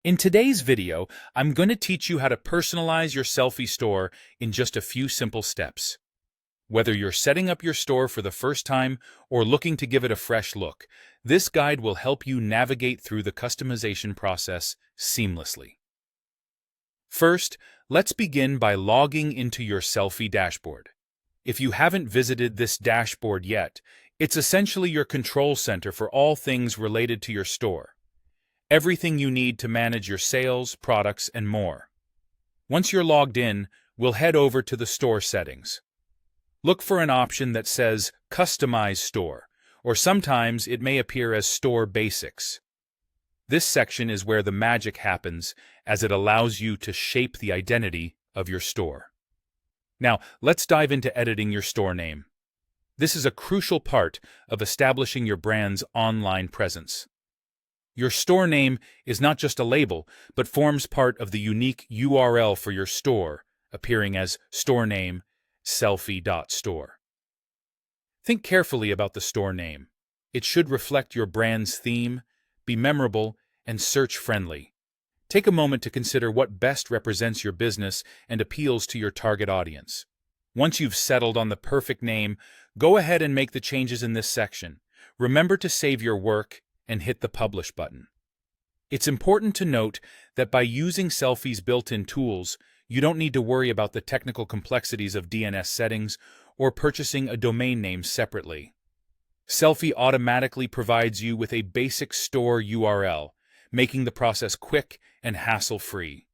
In today's video, I'm going to teach you how to personalize your Sellfy store in just a few simple steps. Whether you're setting up your store for the first time or looking to give it a fresh look, this guide will help you navigate through the customization process seamlessly. First, let's begin by logging into your Sellfy dashboard. If you haven't visited this dashboard yet, it's essentially your control center for all things related to your store. Everything you need to manage your sales, products, and more. Once you're logged in, we'll head over to the store settings. Look for an option that says Customize Store, or sometimes it may appear as Store Basics. This section is where the magic happens, as it allows you to shape the identity of your store. Now, let's dive into editing your store name. This is a crucial part of establishing your brand's online presence. Your store name is not just a label, but forms part of the unique URL for your store, appearing as store name sellfy.store. Think carefully about the store name. It should reflect your brand's theme, be memorable, and search-friendly. Take a moment to consider what best represents your business and appeals to your target audience. Once you've settled on the perfect name, go ahead and make the changes in this section. Remember to save your work and hit the Publish button. It's important to note that by using Sellfy's built-in tools, you don't need to worry about the technical complexities of DNS settings or purchasing a domain name separately. Sellfy automatically provides you with a basic store URL, making the process quick and hassle-free.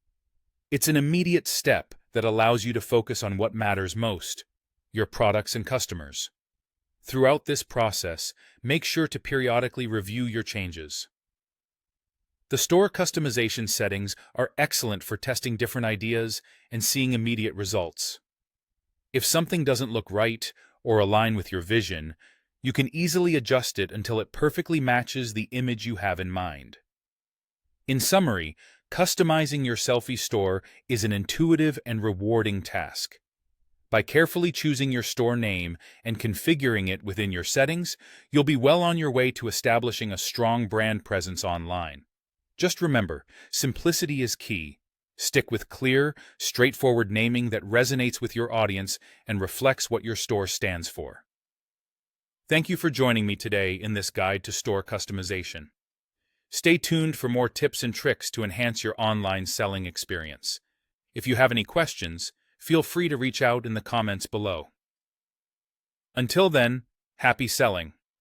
It's an immediate step that allows you to focus on what matters most: your products and customers. Throughout this process, make sure to periodically review your changes. The store customization settings are excellent for testing different ideas and seeing immediate results. If something doesn't look right or align with your vision, you can easily adjust it until it perfectly matches the image you have in mind. In summary, customizing your Sellfy store is an intuitive and rewarding task. By carefully choosing your store name and configuring it within your settings, you'll be well on your way to establishing a strong brand presence online. Just remember, simplicity is key. Stick with clear, straightforward naming that resonates with your audience and reflects what your store stands for. Thank you for joining me today in this guide to store customization. Stay tuned for more tips and tricks to enhance your online selling experience. If you have any questions, feel free to reach out in the comments below. Until then, happy selling!